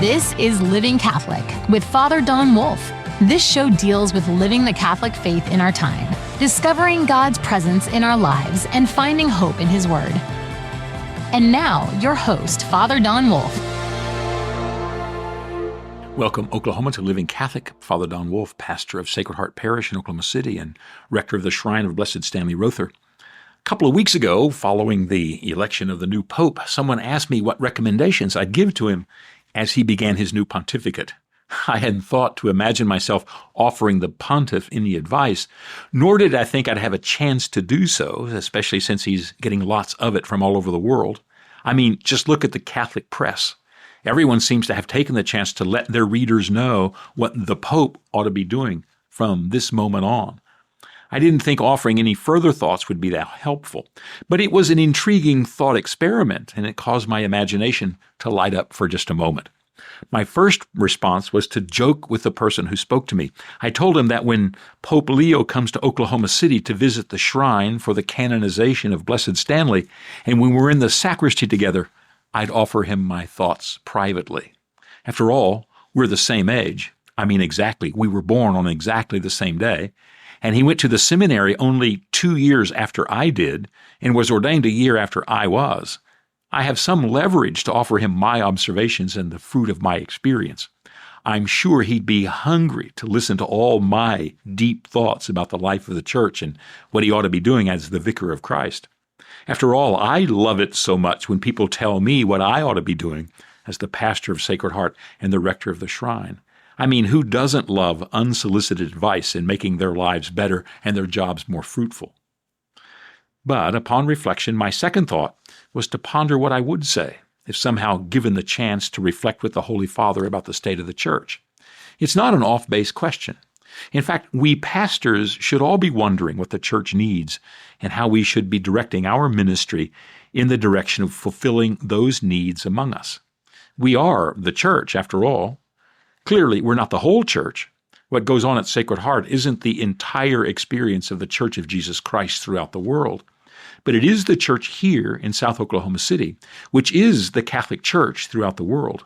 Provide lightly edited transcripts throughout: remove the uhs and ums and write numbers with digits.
This is Living Catholic with Father Don Wolf. This show deals with living the Catholic faith in our time, discovering God's presence in our lives, and finding hope in His Word. And now, your host, Father Don Wolf. Welcome, Oklahoma, to Living Catholic. Father Don Wolf, pastor of Sacred Heart Parish in Oklahoma City and rector of the Shrine of Blessed Stanley Rother. A couple of weeks ago, following the election of the new pope, someone asked me what recommendations I'd give to him as he began his new pontificate. I hadn't thought to imagine myself offering the pontiff any advice, nor did I think I'd have a chance to do so, especially since he's getting lots of it from all over the world. I mean, just look at the Catholic press. Everyone seems to have taken the chance to let their readers know what the Pope ought to be doing from this moment on. I didn't think offering any further thoughts would be that helpful, but it was an intriguing thought experiment, and it caused my imagination to light up for just a moment. My first response was to joke with the person who spoke to me. I told him that when Pope Leo comes to Oklahoma City to visit the shrine for the canonization of Blessed Stanley, and when we're in the sacristy together, I'd offer him my thoughts privately. After all, we're the same age. I mean, exactly. We were born on exactly the same day. And he went to the seminary only 2 years after I did and was ordained a year after I was. I have some leverage to offer him my observations and the fruit of my experience. I'm sure he'd be hungry to listen to all my deep thoughts about the life of the church and what he ought to be doing as the vicar of Christ. After all, I love it so much when people tell me what I ought to be doing as the pastor of Sacred Heart and the rector of the shrine. I mean, who doesn't love unsolicited advice in making their lives better and their jobs more fruitful? But upon reflection, my second thought was to ponder what I would say if somehow given the chance to reflect with the Holy Father about the state of the church. It's not an off-base question. In fact, we pastors should all be wondering what the church needs and how we should be directing our ministry in the direction of fulfilling those needs among us. We are the church, after all. Clearly, we're not the whole church. What goes on at Sacred Heart isn't the entire experience of the Church of Jesus Christ throughout the world, but it is the church here in South Oklahoma City, which is the Catholic Church throughout the world.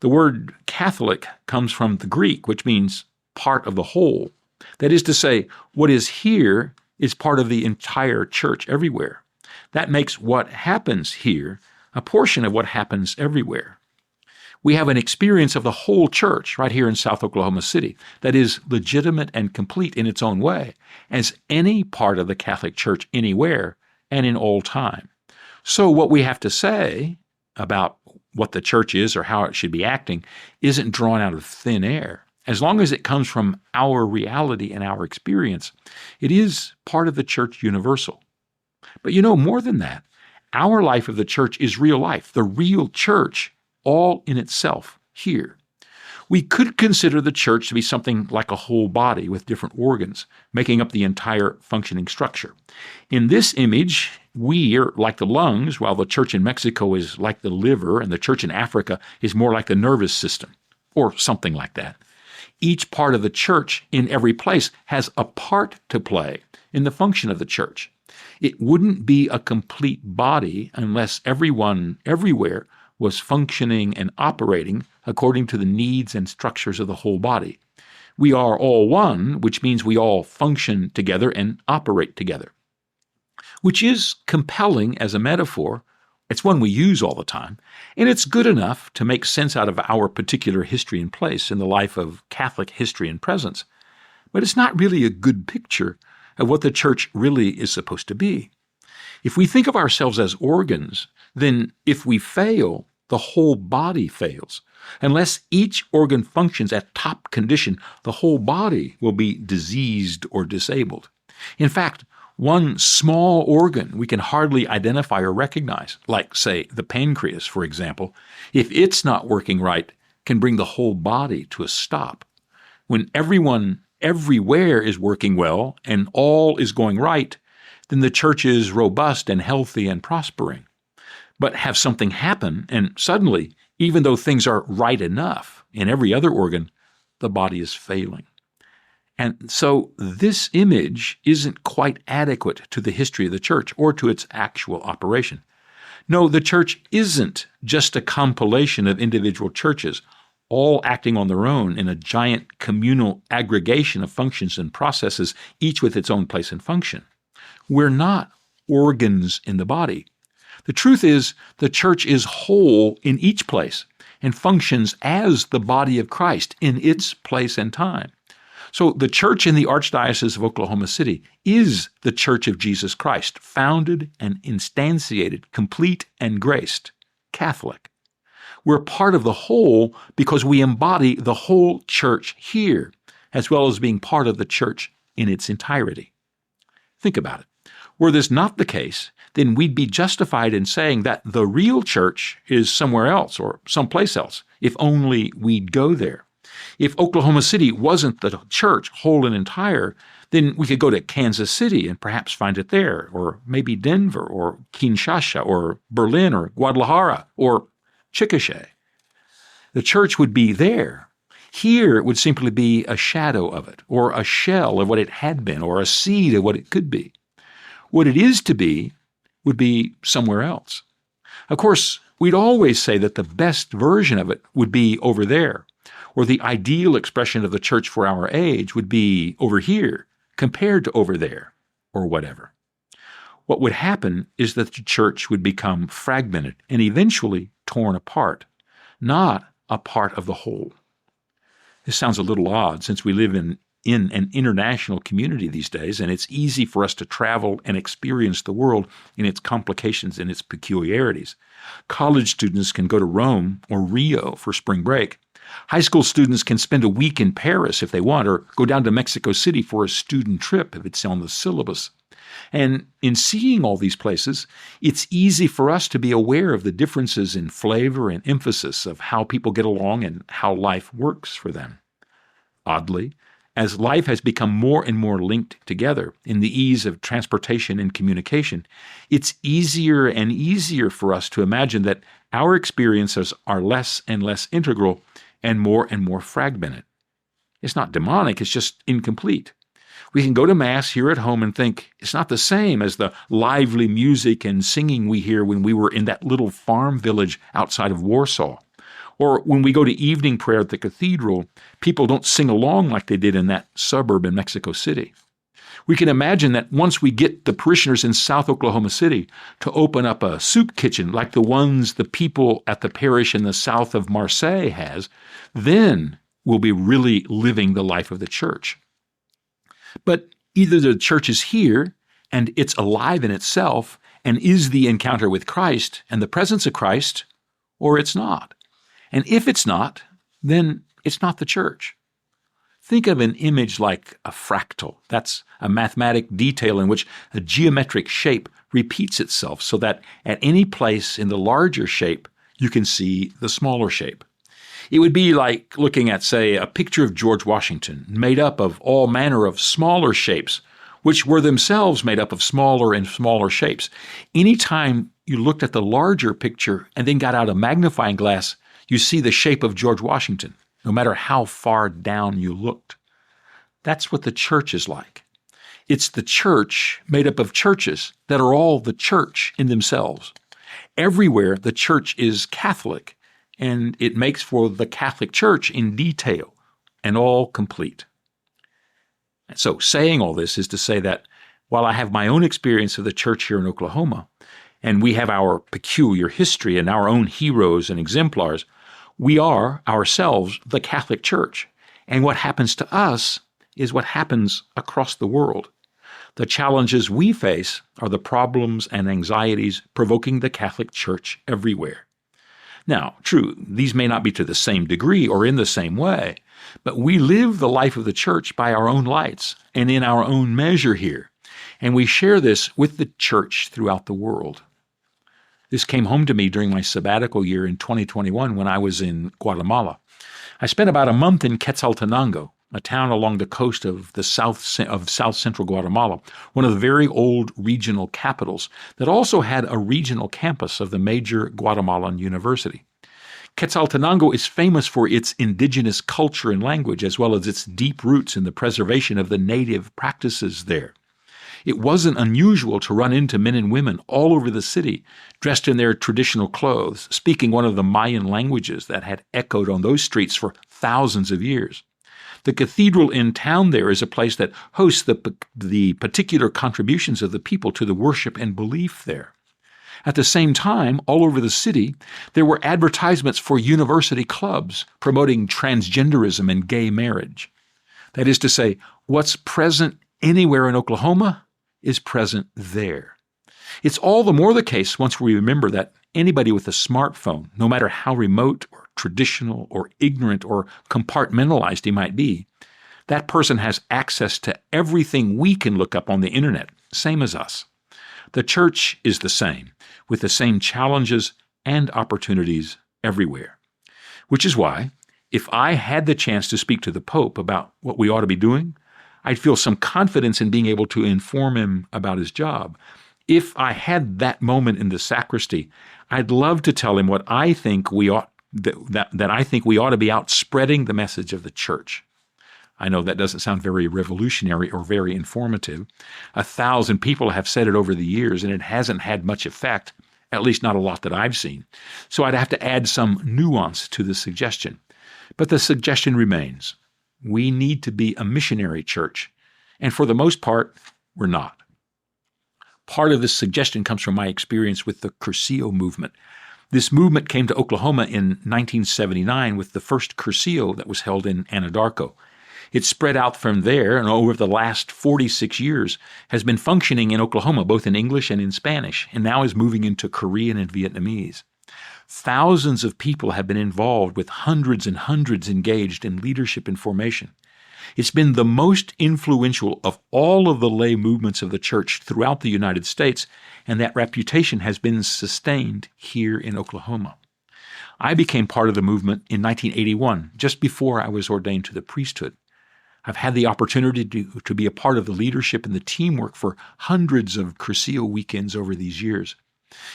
The word Catholic comes from the Greek, which means part of the whole. That is to say, what is here is part of the entire church everywhere. That makes what happens here a portion of what happens everywhere. We have an experience of the whole church right here in South Oklahoma City that is legitimate and complete in its own way, as any part of the Catholic Church anywhere and in all time. So what we have to say about what the church is or how it should be acting isn't drawn out of thin air. As long as it comes from our reality and our experience, it is part of the church universal. But more than that, our life of the church is real life, the real church, all in itself here. We could consider the church to be something like a whole body with different organs, making up the entire functioning structure. In this image, we are like the lungs, while the church in Mexico is like the liver, and the church in Africa is more like the nervous system, or something like that. Each part of the church in every place has a part to play in the function of the church. It wouldn't be a complete body unless everyone, everywhere, was functioning and operating according to the needs and structures of the whole body. We are all one, which means we all function together and operate together, which is compelling as a metaphor. It's one we use all the time, and it's good enough to make sense out of our particular history and place in the life of Catholic history and presence. But it's not really a good picture of what the church really is supposed to be. If we think of ourselves as organs, then if we fail, the whole body fails. Unless each organ functions at top condition, the whole body will be diseased or disabled. In fact, one small organ we can hardly identify or recognize, like, say, the pancreas, for example, if it's not working right, can bring the whole body to a stop. When everyone everywhere is working well and all is going right, then the church is robust and healthy and prospering. But have something happen, and suddenly, even though things are right enough in every other organ, the body is failing. And so this image isn't quite adequate to the history of the church or to its actual operation. No, the church isn't just a compilation of individual churches, all acting on their own in a giant communal aggregation of functions and processes, each with its own place and function. We're not organs in the body. The truth is, the church is whole in each place and functions as the body of Christ in its place and time. So the church in the Archdiocese of Oklahoma City is the Church of Jesus Christ, founded and instantiated, complete and graced, Catholic. We're part of the whole because we embody the whole church here, as well as being part of the church in its entirety. Think about it. Were this not the case, then we'd be justified in saying that the real church is somewhere else or someplace else, if only we'd go there. If Oklahoma City wasn't the church whole and entire, then we could go to Kansas City and perhaps find it there, or maybe Denver, or Kinshasa, or Berlin, or Guadalajara, or Chickasha. The church would be there. Here it would simply be a shadow of it, or a shell of what it had been, or a seed of what it could be. What it is to be would be somewhere else. Of course, we'd always say that the best version of it would be over there, or the ideal expression of the church for our age would be over here, compared to over there, or whatever. What would happen is that the church would become fragmented and eventually torn apart, not a part of the whole. This sounds a little odd since we live in an international community these days, and it's easy for us to travel and experience the world in its complications and its peculiarities. College students can go to Rome or Rio for spring break. High school students can spend a week in Paris if they want, or go down to Mexico City for a student trip if it's on the syllabus. And in seeing all these places, it's easy for us to be aware of the differences in flavor and emphasis of how people get along and how life works for them. Oddly, as life has become more and more linked together in the ease of transportation and communication, it's easier and easier for us to imagine that our experiences are less and less integral and more fragmented. It's not demonic, it's just incomplete. We can go to Mass here at home and think it's not the same as the lively music and singing we hear when we were in that little farm village outside of Warsaw. Or when we go to evening prayer at the cathedral, people don't sing along like they did in that suburb in Mexico City. We can imagine that once we get the parishioners in South Oklahoma City to open up a soup kitchen like the ones the people at the parish in the south of Marseille has, then we'll be really living the life of the church. But either the church is here and it's alive in itself and is the encounter with Christ and the presence of Christ, or it's not. And if it's not, then it's not the church. Think of an image like a fractal. That's a mathematic detail in which a geometric shape repeats itself so that at any place in the larger shape, you can see the smaller shape. It would be like looking at, say, a picture of George Washington made up of all manner of smaller shapes, which were themselves made up of smaller and smaller shapes. Anytime you looked at the larger picture and then got out a magnifying glass, you see the shape of George Washington, no matter how far down you looked. That's what the church is like. It's the church made up of churches that are all the church in themselves. Everywhere the church is Catholic, and it makes for the Catholic Church in detail and all complete. So saying all this is to say that while I have my own experience of the church here in Oklahoma, and we have our peculiar history and our own heroes and exemplars, we are ourselves the Catholic Church. And what happens to us is what happens across the world. The challenges we face are the problems and anxieties provoking the Catholic Church everywhere. Now, true, these may not be to the same degree or in the same way, but we live the life of the church by our own lights and in our own measure here, and we share this with the church throughout the world. This came home to me during my sabbatical year in 2021 when I was in Guatemala. I spent about a month in Quetzaltenango, a town along the coast of the south central Guatemala, one of the very old regional capitals that also had a regional campus of the major Guatemalan university. Quetzaltenango is famous for its indigenous culture and language, as well as its deep roots in the preservation of the native practices there. It wasn't unusual to run into men and women all over the city, dressed in their traditional clothes, speaking one of the Mayan languages that had echoed on those streets for thousands of years. The cathedral in town there is a place that hosts the particular contributions of the people to the worship and belief there. At the same time, all over the city, there were advertisements for university clubs promoting transgenderism and gay marriage. That is to say, what's present anywhere in Oklahoma is present there. It's all the more the case once we remember that anybody with a smartphone, no matter how remote or traditional or ignorant or compartmentalized he might be, that person has access to everything we can look up on the internet, same as us. The church is the same, with the same challenges and opportunities everywhere. Which is why, if I had the chance to speak to the Pope about what we ought to be doing, I'd feel some confidence in being able to inform him about his job. If I had that moment in the sacristy, I'd love to tell him what I think we ought that I think we ought to be out spreading the message of the church. I know that doesn't sound very revolutionary or very informative. 1,000 people have said it over the years, and it hasn't had much effect, at least not a lot that I've seen. So I'd have to add some nuance to the suggestion. But the suggestion remains. We need to be a missionary church, and for the most part, we're not. Part of this suggestion comes from my experience with the Cursillo movement. This movement came to Oklahoma in 1979 with the first Cursillo that was held in Anadarko. It spread out from there and over the last 46 years has been functioning in Oklahoma both in English and in Spanish, and now is moving into Korean and Vietnamese. Thousands of people have been involved with hundreds and hundreds engaged in leadership and formation. It's been the most influential of all of the lay movements of the church throughout the United States, and that reputation has been sustained here in Oklahoma. I became part of the movement in 1981, just before I was ordained to the priesthood. I've had the opportunity to be a part of the leadership and the teamwork for hundreds of Cursillo weekends over these years.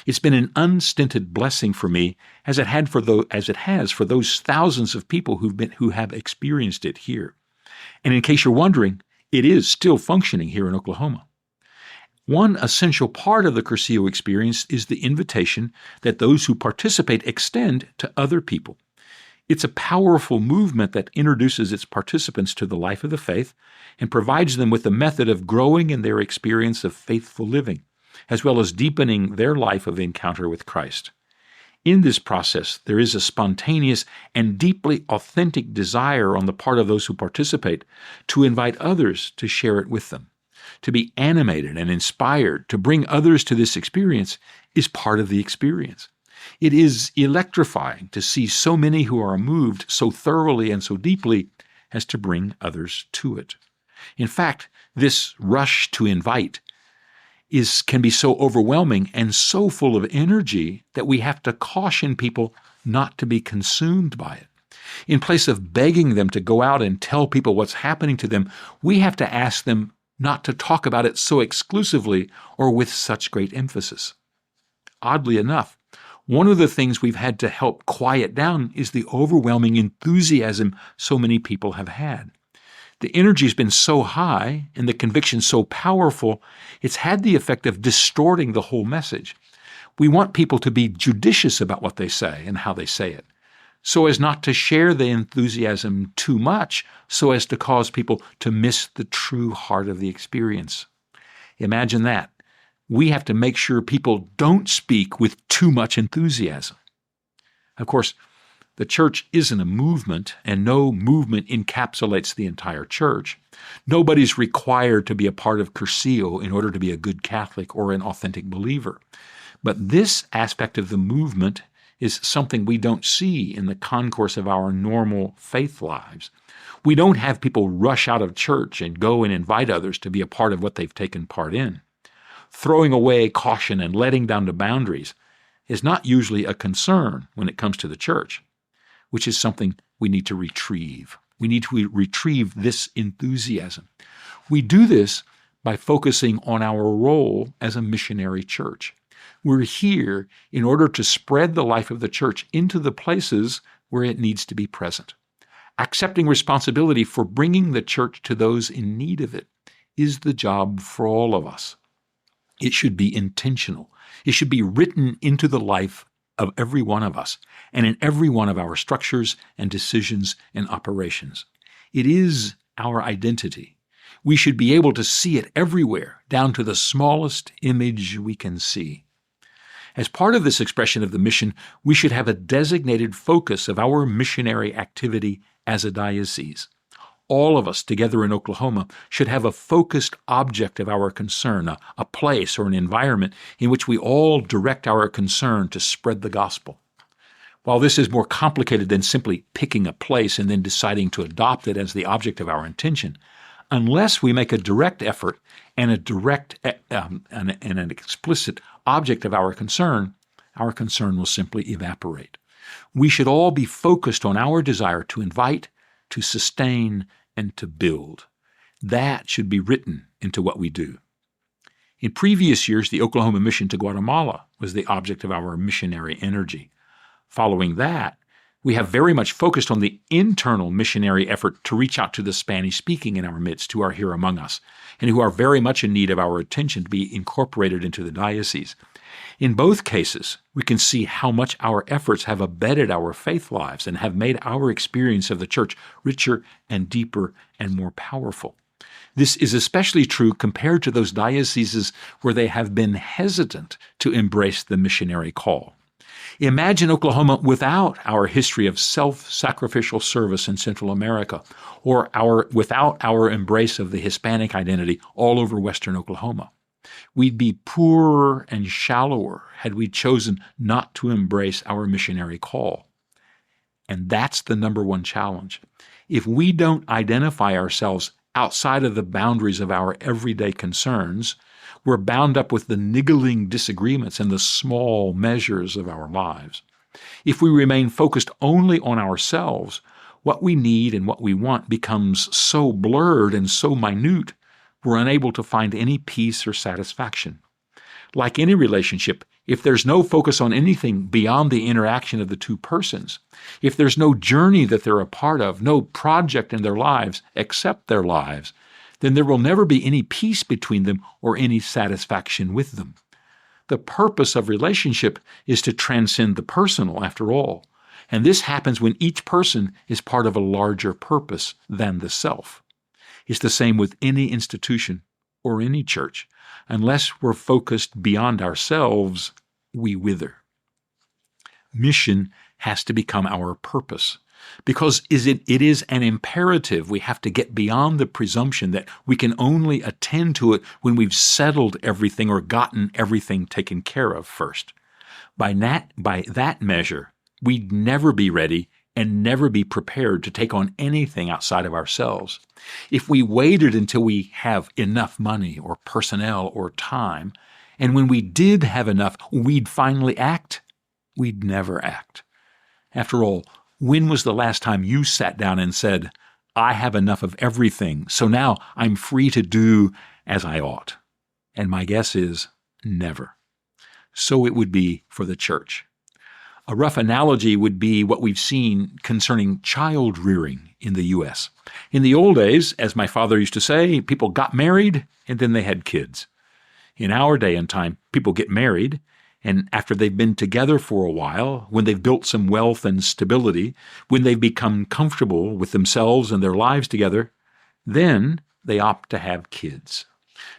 It's been an unstinted blessing for me, as it has for those thousands of people who have experienced it here. And in case you're wondering, it is still functioning here in Oklahoma. One essential part of the Cursillo experience is the invitation that those who participate extend to other people. It's a powerful movement that introduces its participants to the life of the faith and provides them with a method of growing in their experience of faithful living, as well as deepening their life of encounter with Christ. In this process, there is a spontaneous and deeply authentic desire on the part of those who participate to invite others to share it with them. To be animated and inspired to bring others to this experience is part of the experience. It is electrifying to see so many who are moved so thoroughly and so deeply as to bring others to it. In fact, this rush to invite can be so overwhelming and so full of energy that we have to caution people not to be consumed by it. In place of begging them to go out and tell people what's happening to them, we have to ask them not to talk about it so exclusively or with such great emphasis. Oddly enough, one of the things we've had to help quiet down is the overwhelming enthusiasm so many people have had. The energy's been so high and the conviction so powerful, it's had the effect of distorting the whole message. We want people to be judicious about what they say and how they say it, so as not to share the enthusiasm too much, so as to cause people to miss the true heart of the experience. Imagine that. We have to make sure people don't speak with too much enthusiasm. Of course, the church isn't a movement, and no movement encapsulates the entire church. Nobody's required to be a part of Cursillo in order to be a good Catholic or an authentic believer. But this aspect of the movement is something we don't see in the concourse of our normal faith lives. We don't have people rush out of church and go and invite others to be a part of what they've taken part in. Throwing away caution and letting down the boundaries is not usually a concern when it comes to the church, which is something we need to retrieve. We need to retrieve this enthusiasm. We do this by focusing on our role as a missionary church. We're here in order to spread the life of the church into the places where it needs to be present, accepting responsibility for bringing the church to those in need of it, is the job for all of us. It should be intentional. It should be written into the life of every one of us and in every one of our structures and decisions and operations. It is our identity. We should be able to see it everywhere, down to the smallest image we can see. As part of this expression of the mission, we should have a designated focus of our missionary activity as a diocese. All of us together in Oklahoma should have a focused object of our concern, a place or an environment in which we all direct our concern to spread the gospel. While this is more complicated than simply picking a place and then deciding to adopt it as the object of our intention, unless we make a direct effort and an explicit object of our concern will simply evaporate. We should all be focused on our desire to invite, to sustain, and to build. That should be written into what we do. In previous years, the Oklahoma mission to Guatemala was the object of our missionary energy. Following that, we have very much focused on the internal missionary effort to reach out to the Spanish-speaking in our midst who are here among us, and who are very much in need of our attention to be incorporated into the diocese. In both cases, we can see how much our efforts have abetted our faith lives and have made our experience of the church richer and deeper and more powerful. This is especially true compared to those dioceses where they have been hesitant to embrace the missionary call. Imagine Oklahoma without our history of self-sacrificial service in Central America, or without our embrace of the Hispanic identity all over western Oklahoma. We'd be poorer and shallower had we chosen not to embrace our missionary call. And that's the number one challenge. If we don't identify ourselves outside of the boundaries of our everyday concerns, we're bound up with the niggling disagreements and the small measures of our lives. If we remain focused only on ourselves, what we need and what we want becomes so blurred and so minute, we're unable to find any peace or satisfaction. Like any relationship, if there's no focus on anything beyond the interaction of the two persons, if there's no journey that they're a part of, no project in their lives except their lives, then there will never be any peace between them or any satisfaction with them. The purpose of relationship is to transcend the personal, after all, and this happens when each person is part of a larger purpose than the self. It's the same with any institution or any church. Unless we're focused beyond ourselves, we wither. Mission has to become our purpose. Because it is an imperative. We have to get beyond the presumption that we can only attend to it when we've settled everything or gotten everything taken care of first. By that measure, we'd never be ready and never be prepared to take on anything outside of ourselves. If we waited until we have enough money or personnel or time, and when we did have enough, we'd finally act, we'd never act. After all, when was the last time you sat down and said, I have enough of everything, so now I'm free to do as I ought? And my guess is never. So it would be for the church. A rough analogy would be what we've seen concerning child rearing in the U.S. In the old days, as my father used to say, people got married and then they had kids. In our day and time, people get married, and after they've been together for a while, when they've built some wealth and stability, when they've become comfortable with themselves and their lives together, then they opt to have kids.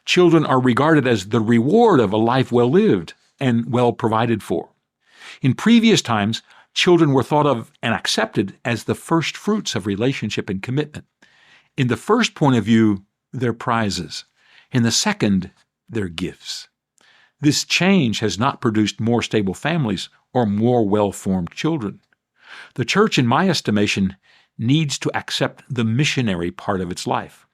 Children are regarded as the reward of a life well lived and well provided for. In previous times, children were thought of and accepted as the first fruits of relationship and commitment. In the first point of view, they're prizes. In the second, they're gifts. This change has not produced more stable families or more well-formed children. The church, in my estimation, needs to accept the missionary part of its life.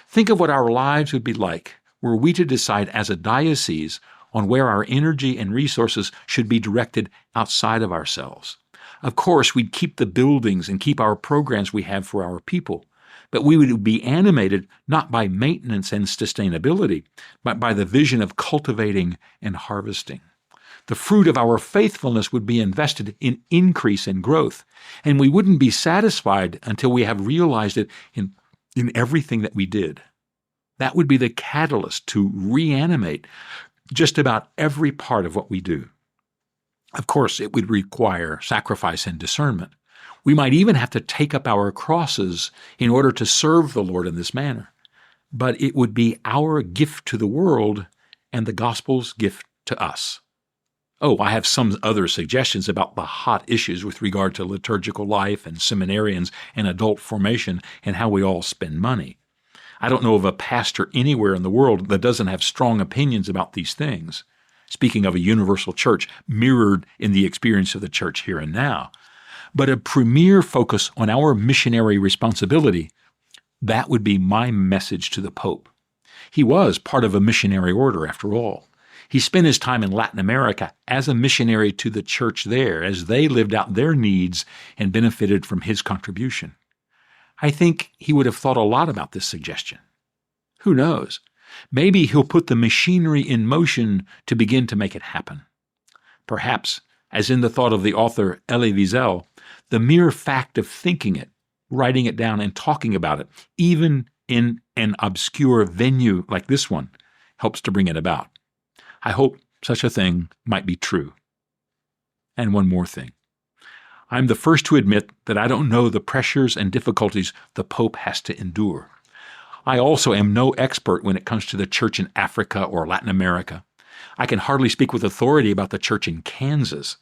Think of what our lives would be like were we to decide as a diocese on where our energy and resources should be directed outside of ourselves. Of course, we'd keep the buildings and keep our programs we have for our people, but we would be animated not by maintenance and sustainability, but by the vision of cultivating and harvesting. The fruit of our faithfulness would be invested in increase and growth, and we wouldn't be satisfied until we have realized it in everything that we did. That would be the catalyst to reanimate just about every part of what we do. Of course, it would require sacrifice and discernment. We might even have to take up our crosses in order to serve the Lord in this manner. But it would be our gift to the world and the gospel's gift to us. Oh, I have some other suggestions about the hot issues with regard to liturgical life and seminarians and adult formation and how we all spend money. I don't know of a pastor anywhere in the world that doesn't have strong opinions about these things. Speaking of a universal church mirrored in the experience of the church here and now. But a premier focus on our missionary responsibility, that would be my message to the Pope. He was part of a missionary order, after all. He spent his time in Latin America as a missionary to the church there as they lived out their needs and benefited from his contribution. I think he would have thought a lot about this suggestion. Who knows? Maybe he'll put the machinery in motion to begin to make it happen. Perhaps, as in the thought of the author Elie Wiesel, the mere fact of thinking it, writing it down, and talking about it, even in an obscure venue like this one, helps to bring it about. I hope such a thing might be true. And one more thing. I'm the first to admit that I don't know the pressures and difficulties the Pope has to endure. I also am no expert when it comes to the church in Africa or Latin America. I can hardly speak with authority about the church in Kansas,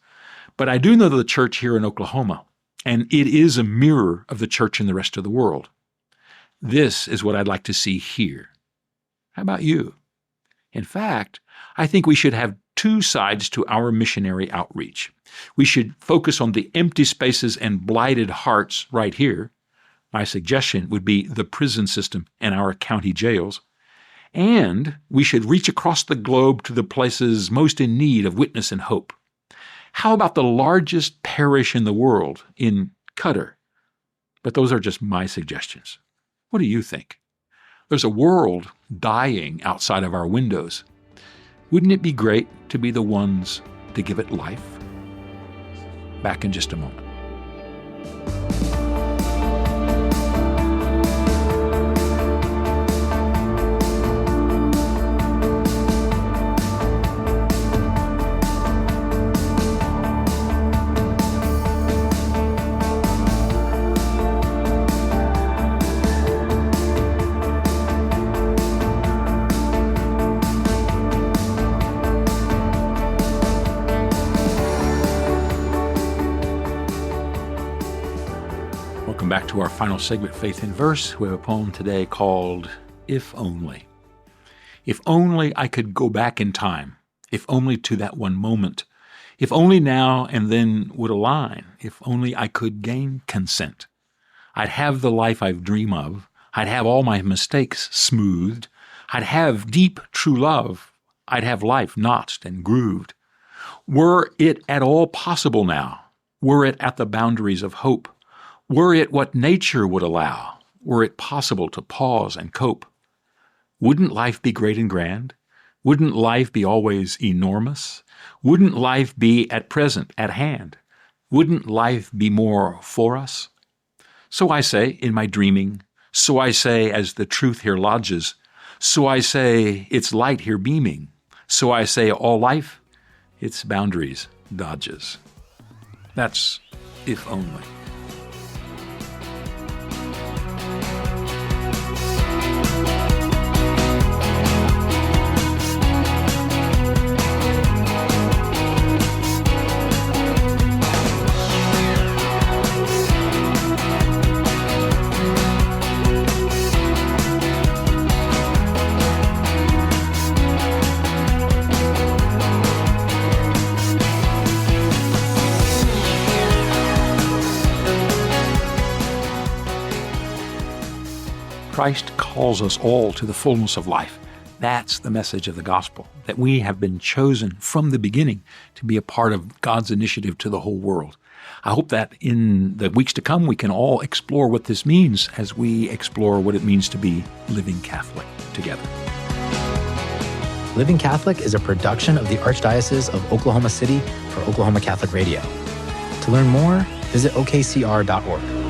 but I do know the church here in Oklahoma, and it is a mirror of the church in the rest of the world. This is what I'd like to see here. How about you? In fact, I think we should have two sides to our missionary outreach. We should focus on the empty spaces and blighted hearts right here. My suggestion would be the prison system and our county jails. And we should reach across the globe to the places most in need of witness and hope. How about the largest parish in the world, in Qatar? But those are just my suggestions. What do you think? There's a world dying outside of our windows. Wouldn't it be great to be the ones to give it life? Back in just a moment. Back to our final segment, Faith in Verse. We have a poem today called If Only. If only I could go back in time, if only to that one moment, if only now and then would align, if only I could gain consent. I'd have the life I dream of, I'd have all my mistakes smoothed, I'd have deep true love, I'd have life notched and grooved. Were it at all possible now, were it at the boundaries of hope, were it what nature would allow, were it possible to pause and cope, wouldn't life be great and grand? Wouldn't life be always enormous? Wouldn't life be at present, at hand? Wouldn't life be more for us? So I say in my dreaming, so I say as the truth here lodges, so I say its light here beaming, so I say all life, its boundaries dodges. That's if only. Christ calls us all to the fullness of life. That's the message of the gospel, that we have been chosen from the beginning to be a part of God's initiative to the whole world. I hope that in the weeks to come we can all explore what this means as we explore what it means to be living Catholic together. Living Catholic is a production of the Archdiocese of Oklahoma City for Oklahoma Catholic Radio. To learn more, visit okcr.org.